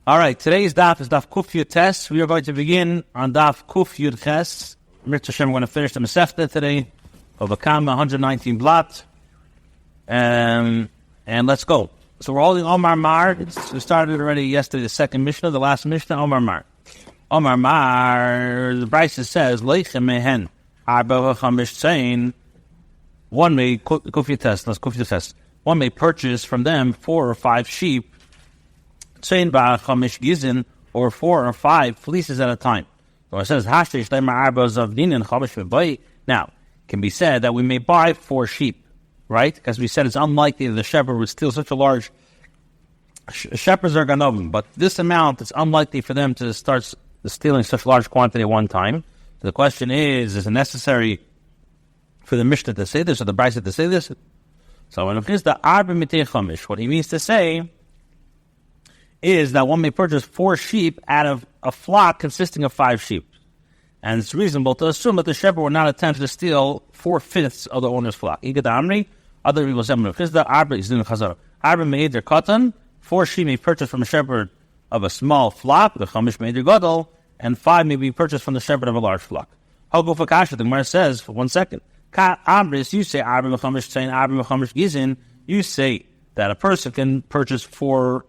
All right, today's daf is daf Kuf Yud Tes. We are going to begin on daf Kuf Yud Ches. Mitzvah Hashem, we're going to finish the Masechta today. Bava Kamah, 119 blot. And let's go. So we're holding Omar Mar. We started already yesterday, the second Mishnah, the last Mishnah, Omar Mar. Omar Mar, the Brisa says, Leichem mehen, Bava Kamah saying, one may, Kuf Yud Tes, let's Kuf Yud Tes. One may purchase from them 4 or 5 sheep, saying Bava Kamah gizin, or 4 or 5 fleeces at a time. So it says, now, it can be said that we may buy 4 sheep, right? Because we said it's unlikely that the shepherd would steal such a large... Shepherds are ganovim, but this amount, it's unlikely for them to start stealing such a large quantity at one time. So the question is it necessary for the Mishnah to say this, or the Brisa to say this? So when it is the Arba Mitei Chamish, what he means to say is that one may purchase 4 sheep out of a flock consisting of 5 sheep. And it's reasonable to assume that the shepherd would not attempt to steal 4/5 of the owner's flock. Other people say, Arba made their cotton, 4 sheep may be purchased from a shepherd of a small flock, the Chamish made their gadol, and 5 may be purchased from the shepherd of a large flock. How go for Kasha? The Gemara says, for 1 second, you say Arba Chamish saying Arba Chamish gizin, you say that a person can purchase 4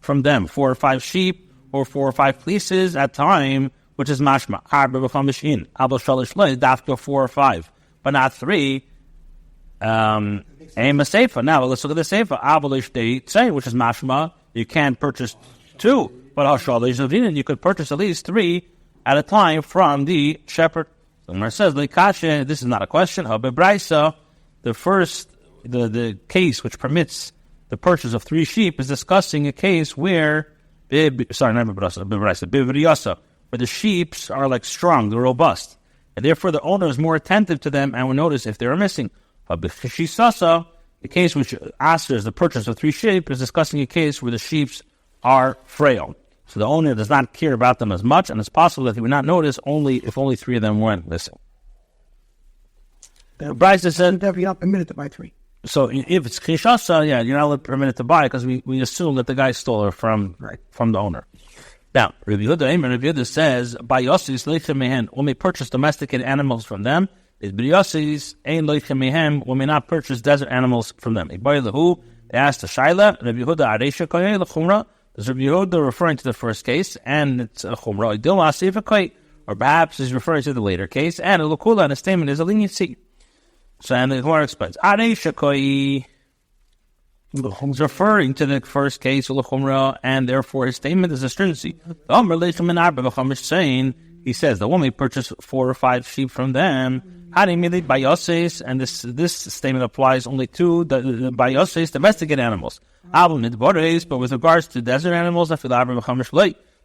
from them, 4 or 5 sheep, or 4 or 5 fleeces at time, which is mashma. Arba b'chamish in, abel shalish loy, dafka 4 or 5, but not 3. Aim a seifa. Now let's look at the seifa. Abelish they say, which is mashma. You can't purchase 2, but hashalish zavinin, you could purchase at least 3 at a time from the shepherd. So Gemara says, "Leikashe." This is not a question. Habebraisa, the case which permits the purchase of 3 sheep is discussing a case where, where the sheep are like strong, they're robust, and therefore the owner is more attentive to them and will notice if they are missing. The case which answers the purchase of 3 sheep is discussing a case where the sheep are frail. So the owner does not care about them as much, and it's possible that he would not notice if only 3 of them went missing. Bryce said, you're not permitted to buy 3. So if it's kishasa, you're not permitted to buy because we assume that the guy stole her from the owner. Now, Rabbi Yehuda says, "By Yosis leichem mehen, when we purchase domesticated animals from them, is Yosis ein leichem mehem, when we not purchase desert animals from them." They asked the Shaila, Rabbi Yehuda areisha koyei lechumra. Is Rabbi Yehuda referring to the first case, and it's a chumra? Or perhaps he's referring to the later case, and a lokula, and the statement is a leniency. So, and the Gemara explains, areisha koyei. He's referring to the first case, and therefore his statement is a stringency. Saying, he says that when we purchase 4 or 5 sheep from them, and this statement applies only to the bayoses, domesticated animals. But with regards to desert animals,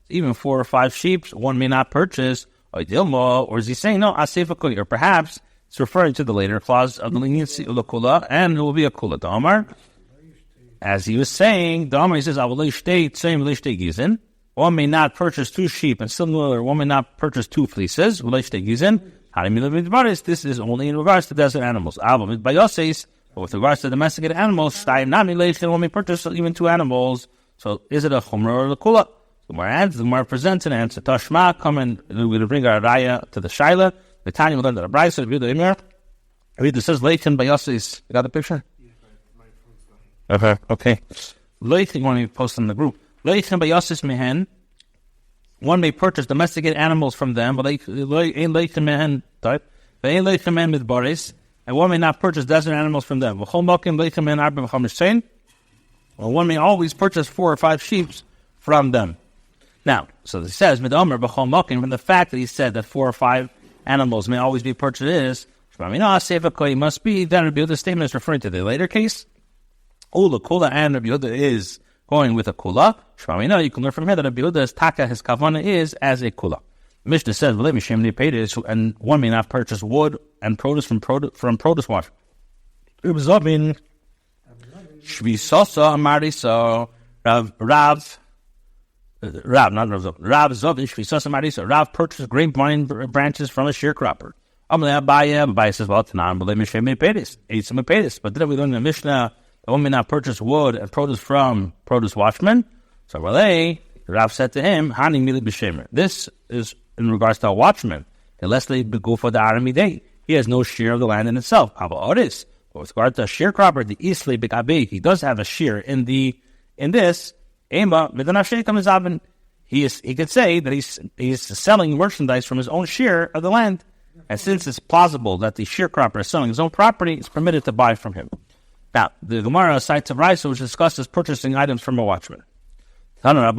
even 4 or 5 sheep, one may not purchase. Or is he saying no? Or perhaps it's referring to the later clause of the leniency, and it will be a kula. Damar. As he was saying, the Amar says, one may not purchase 2 sheep, and similar, one may not purchase 2 fleeces. This is only in regards to desert animals. But with regards to domesticated animals, one may purchase even 2 animals. So is it a chumrah or a kula? The Gemara presents an answer. Tashma, come and we'll bring our raya to the shaila. The Tanya will learn that a brayso, read it says, Leichen by Yosef. You got the picture? Okay. Leichen, when we post in the group. Leichen by Yosef mehen. One may purchase domesticated animals from them, but leichen mehen type. Leichen mehen with boris, and one may not purchase desert animals from them. Well, one may always purchase 4 or 5 sheep from them. Now, so it says midomer b'chol mokim, from the fact that he said that 4 or 5 animals may always be purchased. Must be that Rabbi Yehuda's statement is referring to the later case. Ula kula, and Rabbi Yehuda is going with a kula. Shmamina, you can learn from here that Rabbi Yehuda's taka, his kavana is as a kula. Mishnah says, and one may not purchase wood and produce from produce wash. Shvisasa Marisa Rav purchased grapevine branches from a sharecropper. Abaye says, well, but then we learn in the Mishnah that one may not purchase wood and produce from produce watchmen. So Rav said to him, Hani mili b'shemer. This is in regards to a watchman. Unless they go for the army day, he has no share of the land in itself. But with regard to a sharecropper, the isli b'kabe, he does have a share in this. Ema midanashei. He could say that he's selling merchandise from his own share of the land. And since it's plausible that the sharecropper is selling his own property, it's permitted to buy from him. Now, the Gemara cites a brisa which discusses purchasing items from a watchman. When it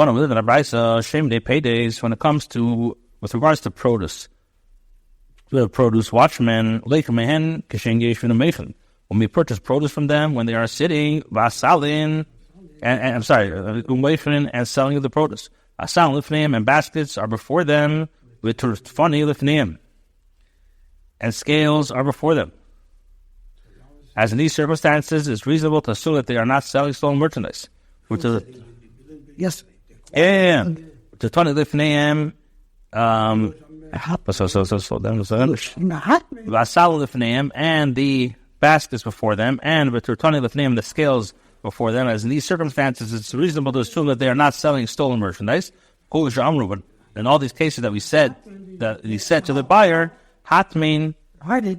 comes to, with regards to produce, the produce watchmen, when we purchase produce from them, when they are sitting, and selling the produce. And baskets are before them, and scales are before them. As in these circumstances, it's reasonable to assume that they are not selling stolen merchandise. Yes. Yeah. And the baskets before them, and the scales before them. As in these circumstances, it's reasonable to assume that they are not selling stolen merchandise. In all these cases that we said, that he said to the buyer, Hatmin,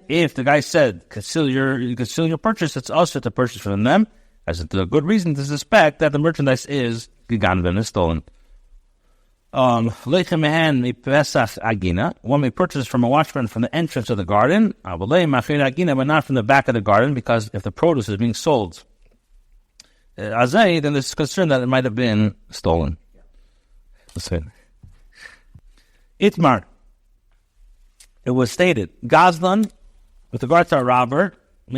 if the guy said, conceal your purchase, it's also to purchase from them, as a good reason to suspect that the merchandise is geganven, is stolen. When we purchase from a watchman from the entrance of the garden, but not from the back of the garden, because if the produce is being sold, then there's concern that it might have been stolen. Listen. Itmar. It was stated, Gazlan, with regard to a robber, from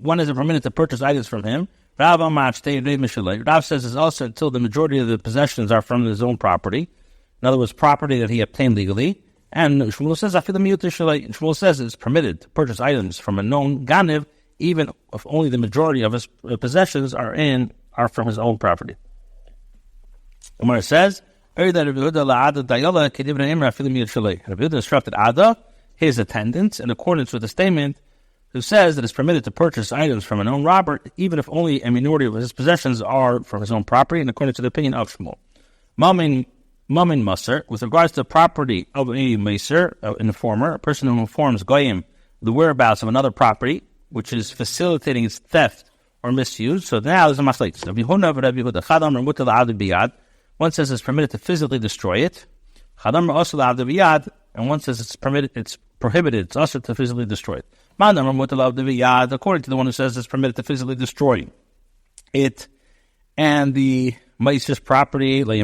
when is it permitted to purchase items from him? Rav says it's also until the majority of the possessions are from his own property. In other words, property that he obtained legally. And Shmuel says it's permitted to purchase items from a known ganiv, even if only the majority of his possessions are from his own property. Umar says, Rabbi Yehuda instructed Ada, his attendants, in accordance with the statement, who says that it's permitted to purchase items from a known robber, even if only a minority of his possessions are from his own property, and according to the opinion of Shmuel. Mamin Musar, with regards to the property of a Maser, an informer, a person who informs Goyim the whereabouts of another property, which is facilitating its theft or misuse. So now there's a machlekes. One says it's permitted to physically destroy it. And one says it's prohibited, it's also to physically destroy it. According to the one who says it's permitted to physically destroy it, and the Maiser's property, if you're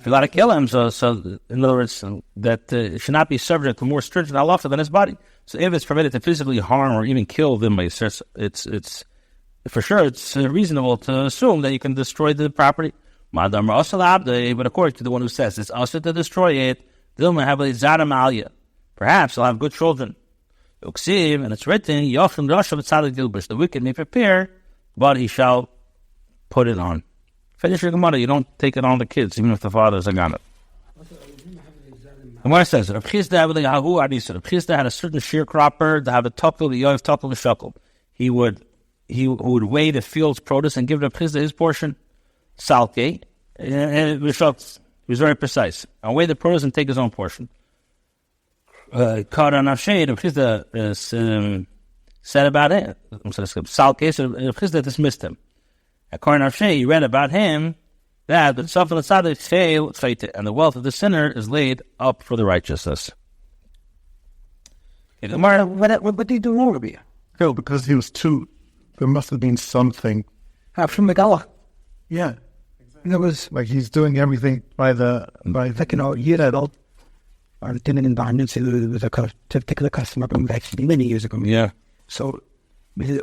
allowed to kill him, so in other words, that it should not be subject to more stringent halacha than his body. So if it's permitted to physically harm or even kill the Maiser, it's for sure it's reasonable to assume that you can destroy the property. But according to the one who says it's also to destroy it, perhaps he'll have good children. And it's written, the wicked may prepare, but he shall put it on. Finish your Gemara, you don't take it on the kids, even if the father is a ganah. The Gemara says, Rav Chizda had a certain sharecropper to have a tuckle, the yoiv tuckle, the shuckle. He would weigh the field's produce and give Rav Chizda his portion, salke, and he was very precise. I'll weigh the produce and take his own portion. Rav Chizda said about it, salke, so Rav Chizda dismissed him. According to Rav Shei, he read about him that the tzafel tzaddik fail chayte, and the wealth of the sinner is laid up for the righteousness. What did he do wrong, Rabbi? No, because he was too. There must have been something. From Megala. Yeah, There was like he's doing everything by year adult. Or didn't environment with a particular customer actually many years ago. Yeah. So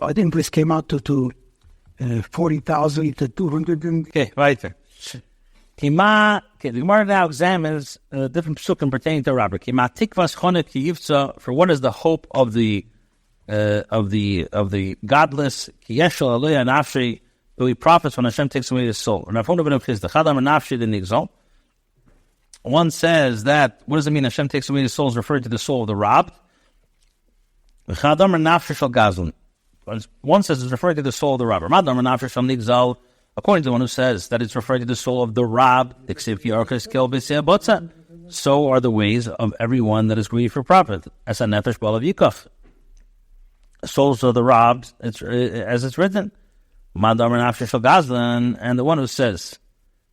I think this came out to 40,000 to 200. Okay, right there. The Gemara now examines different psukim pertaining to robbery. For what is the hope of the godless? Who he profits when Hashem takes away his soul. One says that, what does it mean Hashem takes away his soul is referring to the soul of the robbed. One says it's referring to the soul of the robber. According to the one who says that it's referring to the soul of the Rab, so are the ways of everyone that is greedy for profit. As a nefesh balav yikach. Souls of the Rab, as it's written. Madam Gazlan, and the one who says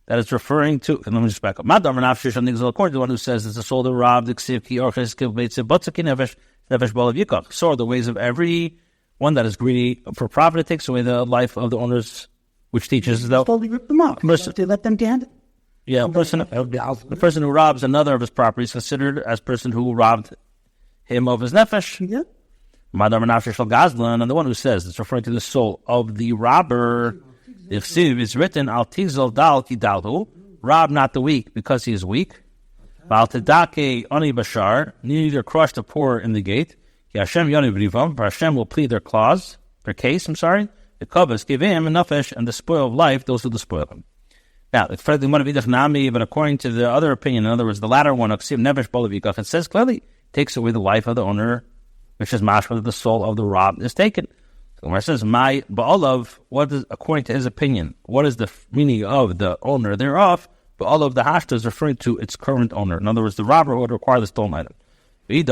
that it's referring to, let me just back up. Madam according to the one who says it's the soul of the Rab, so are the ways of every one that is greedy for profit. It takes away the life of the owners, which teaches that Slowly rip them off. They let them get it. Yeah, the person who robs another of his property is considered as person who robbed him of his nefesh. Yeah. Madam Gazlan, and the one who says it's referring to the soul of the robber. If is written, Al Tizal Dal Kidalhu, rob not the weak because he is weak. Val Tedake Ani Bashar, neither crush the poor in the gate. Hashem Yoni Brivam, for Hashem will plead their case. The Kavas give him a nefesh, and the spoil of life, those who despoil him. Now, but according to the other opinion, in other words, the latter one, it says clearly, takes away the life of the owner, which is mashma that the soul of the rob is taken. So Gemara says, "My ba'alav." What is, according to his opinion, what is the meaning of the owner thereof? Ba'alav the hashta is referring to its current owner. In other words, the robber would require the stolen item. It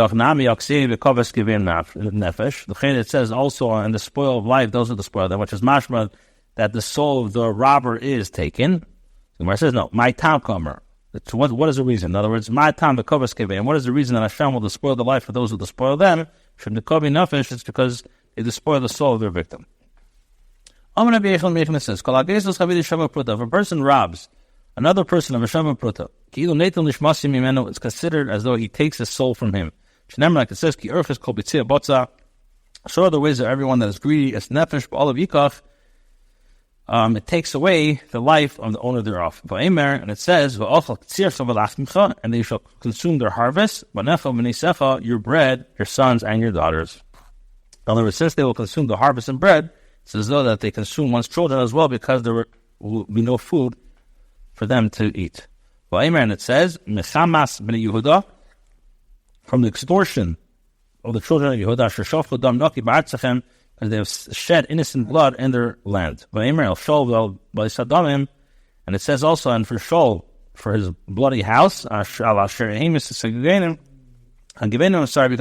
says also in the spoil of life, those are the spoil, which is mashma that the soul of the robber is taken. So Gemara says, "No, my tam comer." What is the reason? In other words, my tam the kovas kivim. What is the reason that Hashem will despoil the life of those who despoil them? From the kobi nefesh, it's because they despoil the soul of their victim. Says, if a person robs another person of a shama pruta, it's considered as though he takes his soul from him. Like it says, so are the ways of everyone that is greedy. It's nefesh ba'alav yikach. It takes away the life of the owner thereof. And it says, and they shall consume their harvest, your bread, your sons, and your daughters. In other words, since they will consume the harvest and bread, it's as though that they consume one's children as well, because there will be no food for them to eat. And it says, from the extortion of the children of Yehuda, and they have shed innocent blood in their land. And it says also, and for Shol, for his bloody house, because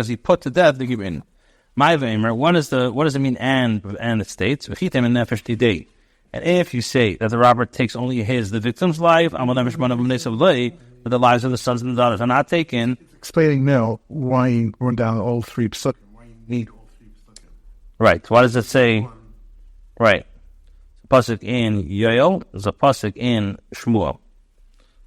he put to death the Gibeon. What does it mean? And it states, and if you say that the robber takes only the victim's life, but the lives of the sons and the daughters are not taken. Explaining now why you run down all three psukim, why you need all three psukim. Right. What does it say? Right. It's a pasuk in Yoel. There's a pasuk in Shmuel.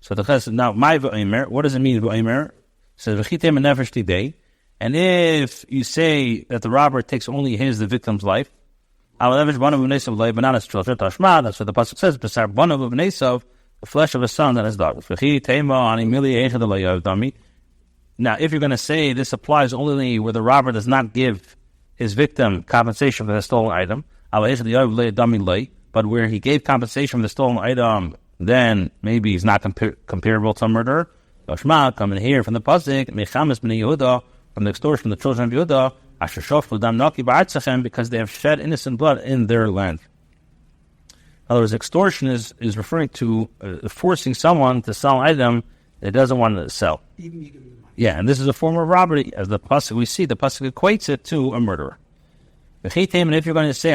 So the chesed now, my v'omer. What does it mean v'omer? It says v'chitem nefesh tidei. And if you say that the robber takes only the victim's life, but not his children, tashma. That's what the pasuk says. B'sar banav v'nesav, the flesh of his son and his daughters. Now, if you're going to say this applies only where the robber does not give his victim compensation for the stolen item, but where he gave compensation for the stolen item, then maybe he's not comparable to a murderer. Coming here from the pasuk, from the extortion of the children of Yehuda, because they have shed innocent blood in their land. In other words, extortion is referring to forcing someone to sell an item that doesn't want to sell. Yeah, and this is a form of robbery, as the pasuk we see. The pasuk equates it to a murderer. And if you're going to say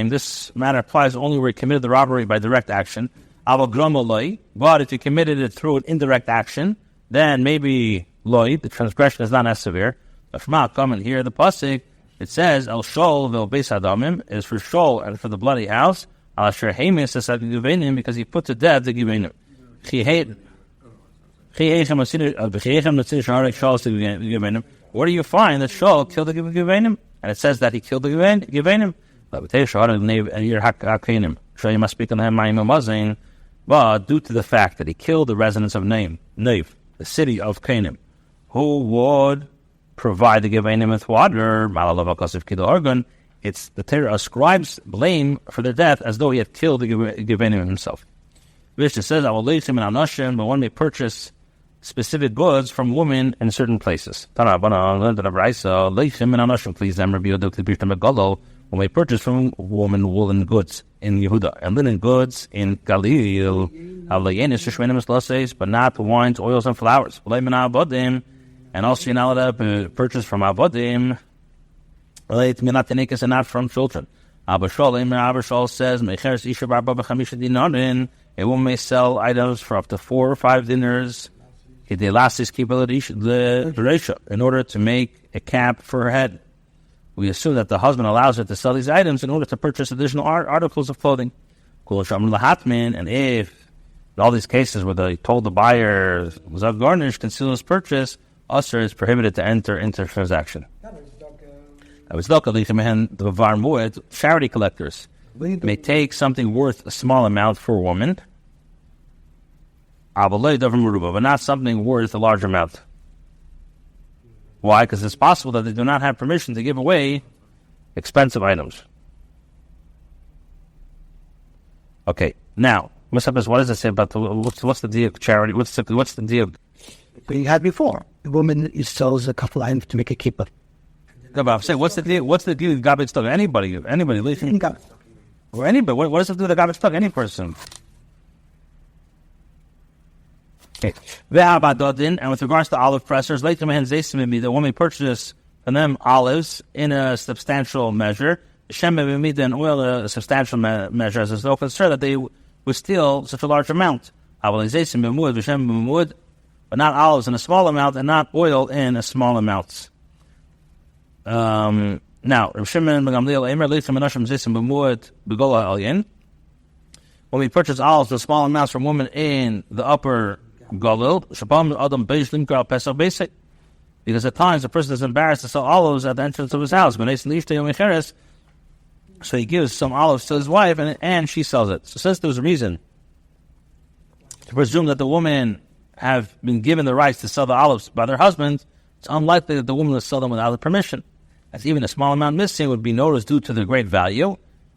this matter applies only where he committed the robbery by direct action, but if you committed it through an indirect action, then maybe the transgression is not as severe. Come and hear the pasuk. It says al shol vel beis hadamim is for shol and for the bloody house. Al asher hemis is at givenim, because he put to death the givenim. Where do you find that Shaul killed the Gibeonim? And it says that he killed the Gibeonim. You must speak on him, but due to the fact that he killed the residents of Nev, the city of Canaan, who would provide the Gibeonim with water, it's the Torah ascribes blame for their death as though he had killed the Gibeonim himself. Which it says, I will leave him in Anashim, but one may purchase specific goods from women in certain places. When when we purchase from a woman woolen goods in Yehuda and linen goods in Galil, but not wines, oils, and flowers. And also you're not allowed to purchase from Avodim, and not from children. Abba Shol says, a woman may sell items for up to 4 or 5 dinars in order to make a cap for her head. We assume that the husband allows her to sell these items in order to purchase additional articles of clothing. And if in all these cases where they told the buyer Zav Garnish conceal his purchase, Usher is prohibited to enter into a transaction. Charity collectors may take something worth a small amount for a woman, but not something worth a large amount. Why? Because it's possible that they do not have permission to give away expensive items. Okay, now, what does it say about what's the deal of charity? What's the deal? But you had before. The woman sells a couple items to make a kippah. No, but I'm saying, what's the deal with garbage stock? Anybody, or anybody. What does it do with garbage stock? Any person. Okay. And with regards to olive pressers, the woman purchases from them olives in a substantial measure. And oil a substantial measure, as there's no concern that they would steal such a large amount. But not olives in a small amount, and not oil in a small amount. Now, when we purchase olives in small amounts from women in the upper Kolel, because at times a person is embarrassed to sell olives at the entrance of his house. So he gives some olives to his wife, and she sells it. So since there was a reason to presume that the woman have been given the rights to sell the olives by their husband, it's unlikely that the woman will sell them without their permission. As even a small amount missing would be noticed due to their great value.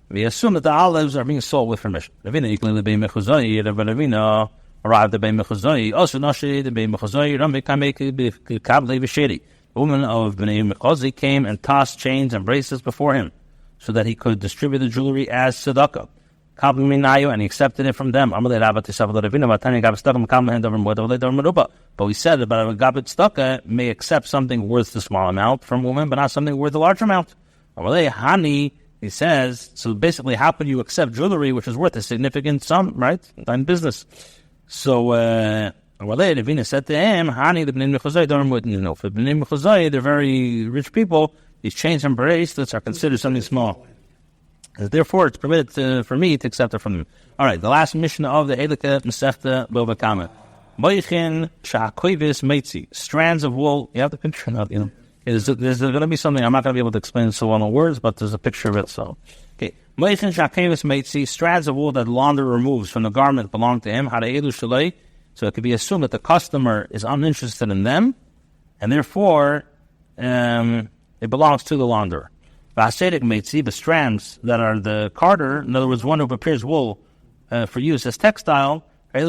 We assume that the olives are being sold with permission. Arrived at Bein Mechuzai. Also, the Bein Mechuzai, the woman of Bnei Mechuzi came and tossed chains and bracelets before him, so that he could distribute the jewelry as tzedakah. And he accepted it from them. But we said about a gabbat tzedakah may accept something worth a small amount from a woman, but not something worth a large amount. He says, so basically, how can you accept jewelry which is worth a significant sum, right? In business. So, Ravina said to him, Hani, the Bnei Mechuzai, don't know. For Bnei Mechuzai, they're very rich people. These chains and bracelets are considered something small. Therefore, it's permitted for me to accept it from them. All right, the last mission of the Helika Masechta Bava Kamah. Moichin Sha'akoivis Meitzi. Strands of wool. You have the picture now, you know. There's going to be something I'm not going to be able to explain so well in words, but there's a picture of it, so. Okay. Moichin Sha'akoivis Meitzi. Strands of wool that the launderer removes from the garment belong to him. Hara'elu Shalei. So it could be assumed that the customer is uninterested in them, and therefore, it belongs to the launderer. The strands that are the carder, in other words, one who prepares wool for use as textile, in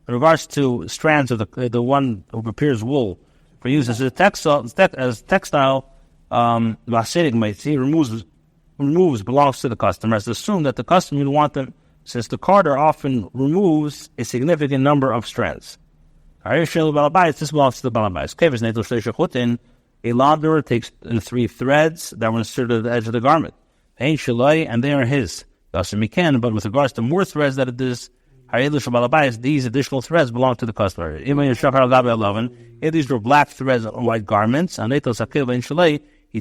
regards to strands of the one who prepares wool for use as a textile, removes belongs to the customer. It's assumed that the customer would want them, since the carder often removes a significant number of strands. This belongs to the balabais. A launderer takes 3 threads that were inserted at the edge of the garment, and they are his. But with regards to more threads that it is, these additional threads belong to the customer. If these were black threads on white garments, he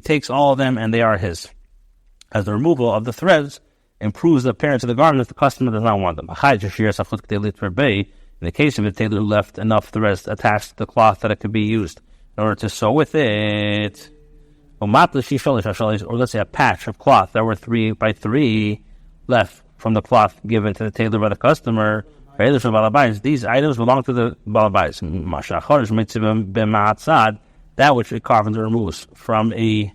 takes all of them and they are his. As the removal of the threads improves the appearance of the garment if the customer does not want them. In the case of the tailor left enough threads attached to the cloth that it could be used in order to sew with it, or let's say a patch of cloth that were 3 by 3 left from the cloth given to the tailor by the customer, these items belong to the balabais. That which a carpenter removes from a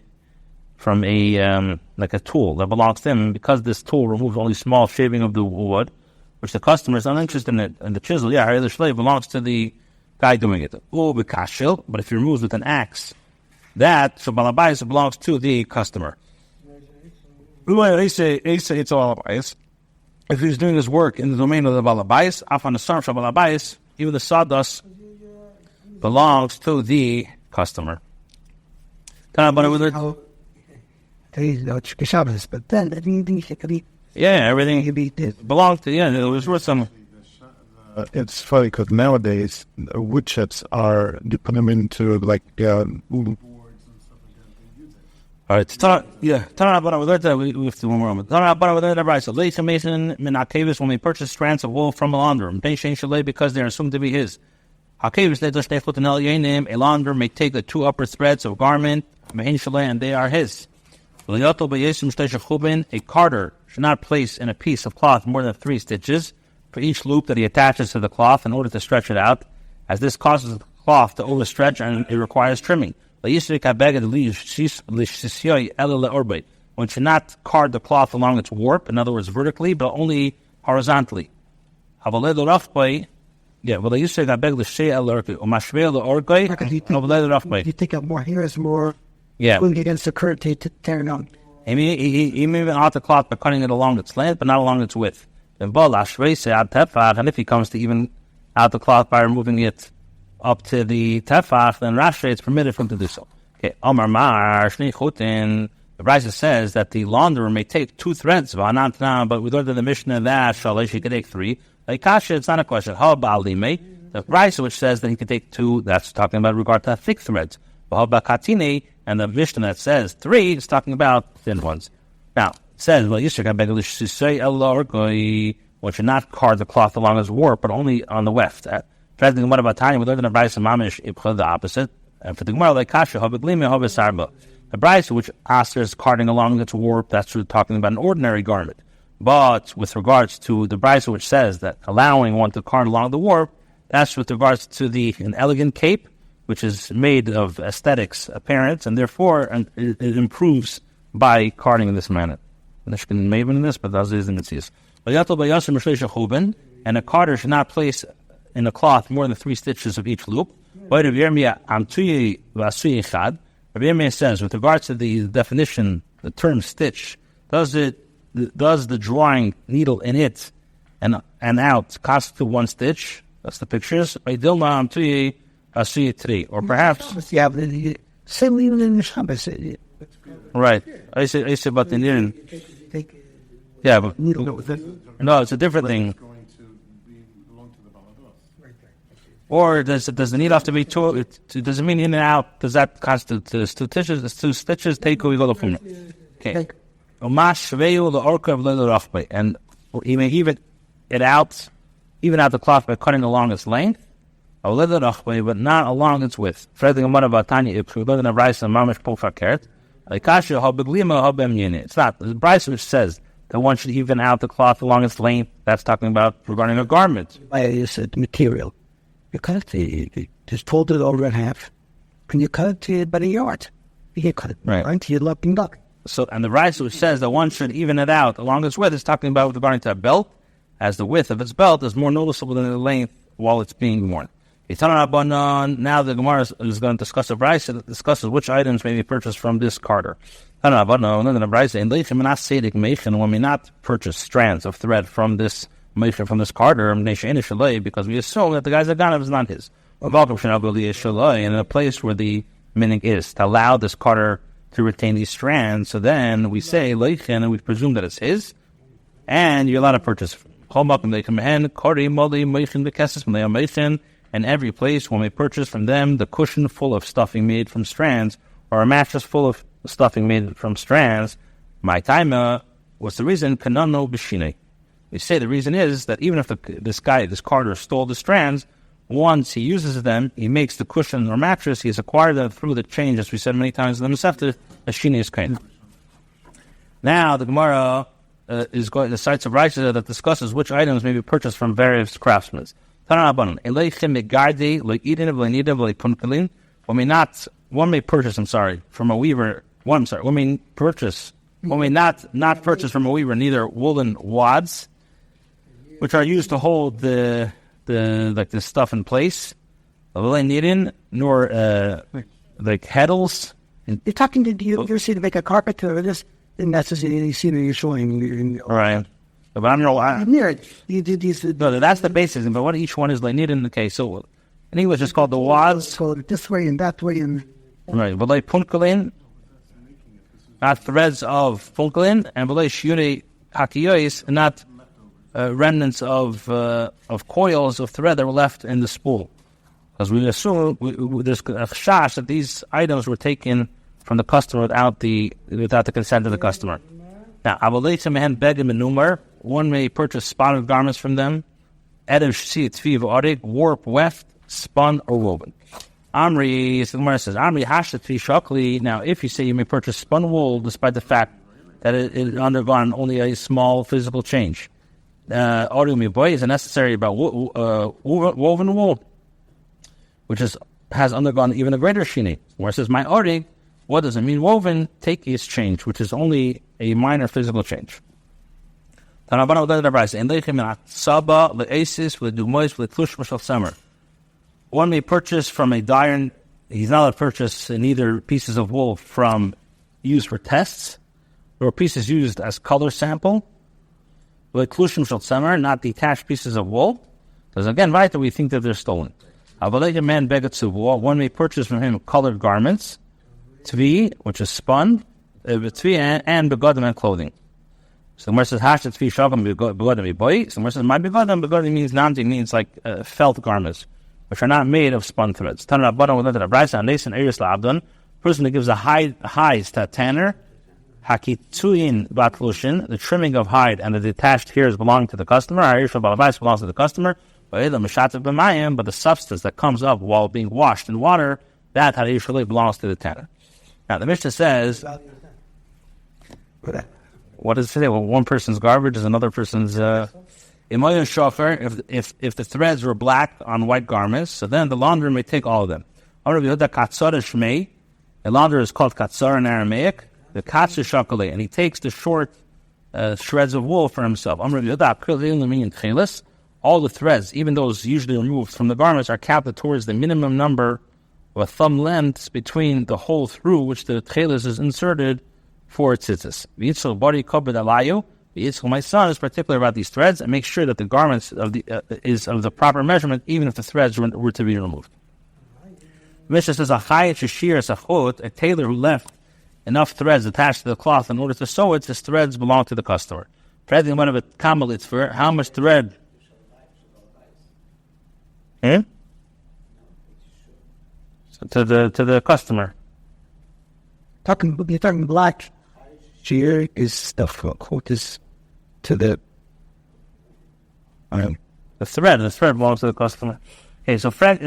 like a tool that belongs to him, because this tool removes only small shaving of the wood, which the customer is uninterested in it, and the chisel, the slave belongs to the guy doing it. But if he removes with an axe that so balabais belongs to the customer. If he's doing his work in the domain of the balabais, afan asar balabais, even the sawdust belongs to the customer. But then everything belongs to There was worth some. It's funny because nowadays wood chips are, you put them into like boards and stuff like that. They use it. All right, we learned that. We have to one more moment. So when we purchase strands of wool from a launderer, because they are assumed to be his. A launderer may take the two upper threads of garment, and they are his. A carder should not place in a piece of cloth more than 3 stitches for each loop that he attaches to the cloth in order to stretch it out, as this causes the cloth to overstretch and it requires trimming. One should not card the cloth along its warp, in other words, vertically, but only horizontally. You take out more hairs, more going against the current to tear it on. He may even out the cloth by cutting it along its length, but not along its width. And if he comes to even out the cloth by removing it up to the tefach, then Rashi, it's permitted for him to do so. Okay, Omar Mar, the Brisa says that the launderer may take 2 threads, but we learned in the Mishnah that Shalish, he could take 3. Like Kasha, it's not a question. How about Lime? The Brisa which says that he could take 2, that's talking about regard to thick threads. How about Katine? And the Mishnah that says 3 is talking about thin ones. Now, it says, one should not card the cloth along his warp, but only on the weft. We learned in the Brisa Mamish, the opposite. And for the Gemara, like Kasha, the Brisa which asks carding along its warp, that's talking about an ordinary garment. But with regards to the Brisa which says that allowing one to card along the warp, that's with regards to an elegant cape, which is made of aesthetics appearance, and therefore it improves by carding in this manner. Maybe in this, but that's the Mitzias. And a carder should not place in a cloth more than 3 stitches of each loop. Rabbi Yirmiyah says, with regards to the definition, the term stitch, does the drawing needle in it and out constitute 1 stitch? That's the pictures. Or perhaps, right? I say about the needle. Yeah, but no, it's a different thing. Or does the needle have to be 2? Does it mean in and out? Does that constitute 2 stitches? 2 stitches. Take we go to Puma. Okay. And he may even out the cloth by cutting along its length, but not along its width. It's not. The Brisa which says that one should even out the cloth along its length, that's talking about regarding a garment. You said material. You cut it, just fold it over in half, and you cut it by the yard. You can cut it right. You look and look. So, and the Brisa which says that one should even it out along its width is talking about regarding to a belt, as the width of its belt is more noticeable than the length while it's being worn. Now the Gemara is going to discuss a Brisa that discusses which items may be purchased from this carder. When we not purchase strands of thread from this carder, because we assume that the guy's aganav is not his. And in a place where the meaning is to allow this carder to retain these strands, so then we say leichin, and we presume that it's his, and you're allowed to purchase. And every place when we purchase from them the cushion full of stuffing made from strands, or a mattress full of stuffing made from strands, my timer, what's the reason? Kanano b'shine. We say the reason is that even if this carder stole the strands, once he uses them, he makes the cushion or mattress, he has acquired them through the change, as we said many times in the Masechta, a shine is kain. Now the Gemara is going to cites a Brisa that discusses which items may be purchased from various craftsmen. One may purchase, from a weaver. One may not purchase from a weaver neither woolen wads, which are used to hold the stuff in place, nor like heddles, You're talking to you're saying to make a carpet or this, and that's just you see that you're showing. Right. But I'm You did these. no, that's the basis. But what each one is like needed in the case. So in English, it's called the wads. So this way and that way and. Right. But like punkalin, not threads of punkalin, and like shuri hakiyois, and not remnants of coils of thread that were left in the spool. Because we assume there's a chash that these items were taken from the customer without the consent of the customer. Now, one may purchase spotted garments from them, warp, weft, spun, or woven. Amri, the Gemara says, Amri hashatvi shakli. Now, if you say you may purchase spun wool, despite the fact that it undergone only a small physical change, boy is necessary about woven wool, which has undergone even a greater shini. Where it says, my orig, what does it mean? Woven, take is change, which is only a minor physical change. One may purchase from a dyer, he's not allowed to purchase neither pieces of wool from used for tests, or pieces used as color sample, not detached pieces of wool. Because again, right, we think that they're stolen. One may purchase from him colored garments, tvi, which is spun, tvi and begodim and clothing. So the Gemara says, hashat tvi shagam begodim boy. So the Gemara says, my begodim means namti, means like felt garments, which are not made of spun threads. Person that gives a hides to a tanner, hakituin batlushin, the trimming of hide and the detached hairs belong to the customer. Ayishal balabais belongs to the customer. But the substance that comes up while being washed in water, that usually belongs to the tanner. Now the Mishnah says, what does it say? Well, one person's garbage is another person's. If the threads were black on white garments, so then the launderer may take all of them. A launderer is called katsar in Aramaic. The katsar shakale, and he takes the short shreds of wool for himself. All the threads, even those usually removed from the garments, are counted towards the minimum number of a thumb length between the hole through which the tchelis is inserted for tzitzis. My son is particular about these threads and makes sure that the garments is of the proper measurement, even if the threads were to be removed. Mishnah says, a tailor who left enough threads attached to the cloth in order to sew it, his threads belong to the customer. How much thread? To the customer. You're talking black. Shear is the coat is to the. The thread belongs to the customer. Okay, so if Fred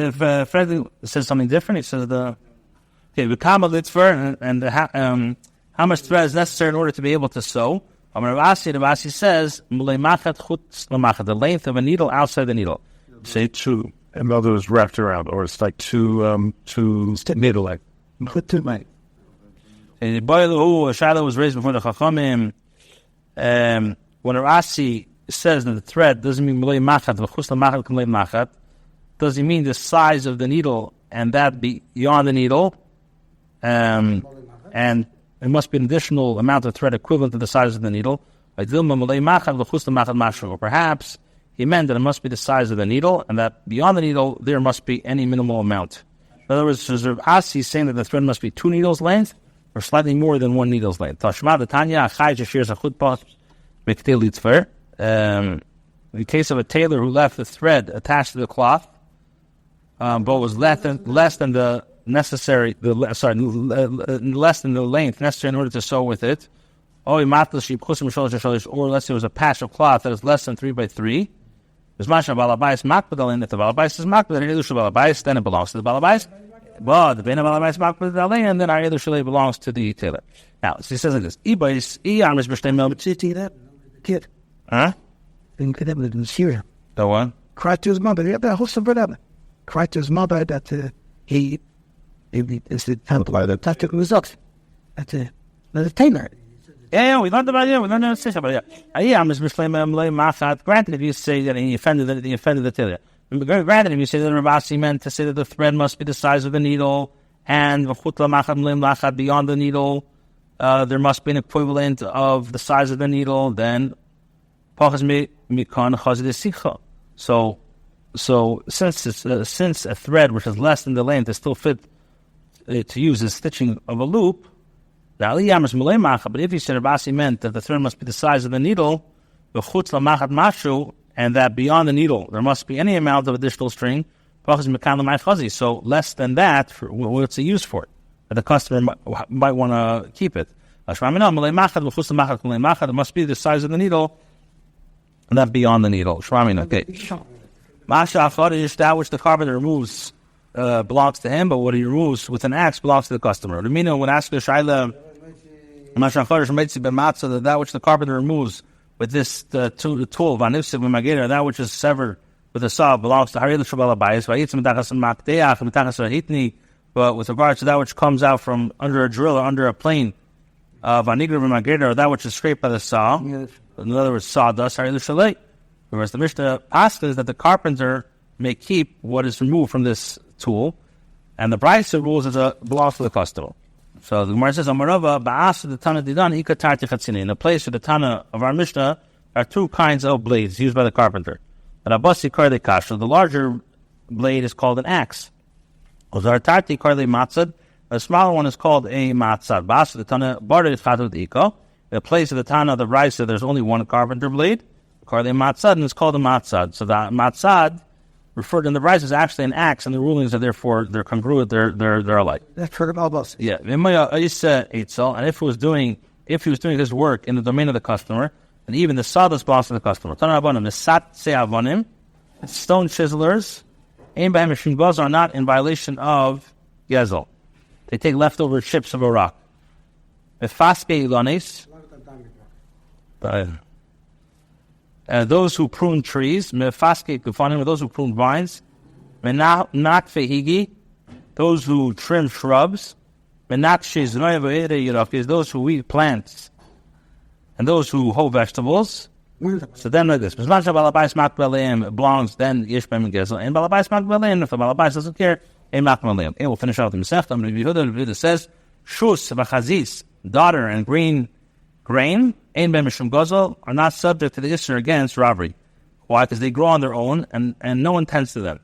says something different, he says the and how much thread is necessary in order to be able to sew. Rabbi says the length of a needle outside the needle. Say two, and the other is wrapped around, or it's like two needle like. Put to my. A shadow was raised before the Chachamim. When Rasi says that the thread doesn't mean milei machat, v'chus l'machat k'milei machat, does he mean the size of the needle and that beyond the needle? And it must be an additional amount of thread equivalent to the size of the needle. Or perhaps he meant that it must be the size of the needle, and that beyond the needle there must be any minimal amount. In other words, Rasi is saying that the thread must be 2 needles length, or slightly more than 1 needle's length. In the case of a tailor who left the thread attached to the cloth, but was less than the length necessary in order to sew with it, or let's say it was a patch of cloth that is less than 3 by 3. If the balabais is makbid, then it belongs to the balabais. But the Beina Balabais Makbid Alei, and then our Eilu Shalei belongs to the tailor. Now, so he says like this: Kid. Huh? In Syria. The one? Cried to his mother. Yeah, the host of whatever. Cried to his mother that he is the temple. That took results. That's the tailor. Yeah, we learned about it. We learned about it. Granted, if you say that he offended the tailor. Granted, if you say that Rabbi meant to say that the thread must be the size of the needle, and beyond the needle, there must be an equivalent of the size of the needle. Then, so since a thread which is less than the length is still fit to use as stitching of a loop, but if you said Rabbi meant that the thread must be the size of the needle, and that beyond the needle there must be any amount of additional string, so less than that, what's it used for? That the customer might want to keep it. It must be the size of the needle, and not beyond the needle. Okay. That which the carpenter removes belongs to him, but what he removes with an axe belongs to the customer. When asked the Shaila, that which the carpenter removes with this tool, that which is severed with a saw belongs to Haril Shabalabayas, but with regard to that which comes out from under a drill or under a plane, or that which is scraped by the saw, in other words, sawdust, Haril Shalay. Whereas the Mishnah asks that the carpenter may keep what is removed from this tool, and the Brisa rules belongs to the customer. So the Gemara says, Amarava, Ba'asa the Tana Didan, Ika Tarti Chatzini. In the place of the Tana of our Mishnah, are two kinds of blades used by the carpenter. The larger blade is called an axe. The smaller one is called a matzad. Ba'asa the Tana, Barda is Chatut Ika. In the place of the Tana of the Brisa, there's only one carpenter blade. Matzad, and it's called a matzad. So the matzad referred in the Brisa is actually an axe, and the rulings are therefore they're congruent. They're alike. That's for Albus. Yeah. And if he was doing this work in the domain of the customer, and even the sawdust belongs to the customer. Stone chiselers are not in violation of gezel. They take leftover chips of a rock. Those who prune trees, those who prune vines, those who trim shrubs, those who weed plants, and those who hoe vegetables. So then like this, belongs then Yishbem and Gezel, and Balabais Makbaleim, if the Balabais doesn't care, and we'll finish out the Masechta. It says, Shus v'chazis, daughter and green grain, Ein Ben Mishum Gozel, are not subject to the Isser against robbery. Why? Because they grow on their own, and no one tends to them.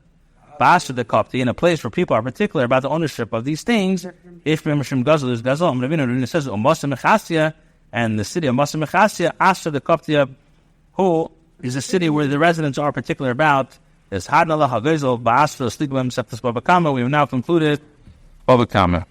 Ba'asher the Kopti, in a place where people are particular about the ownership of these things, if Ben Mishum Gozel is Gozel, it says, Umosim Mechasya, and the city of Mosim Mechasya, Asher the Kopti, who is a city where the residents are particular about, is Hadnala HaGozel, Ba'asher, Sleepwem, Septus Bava Kamah. We have now concluded Bava Kamah.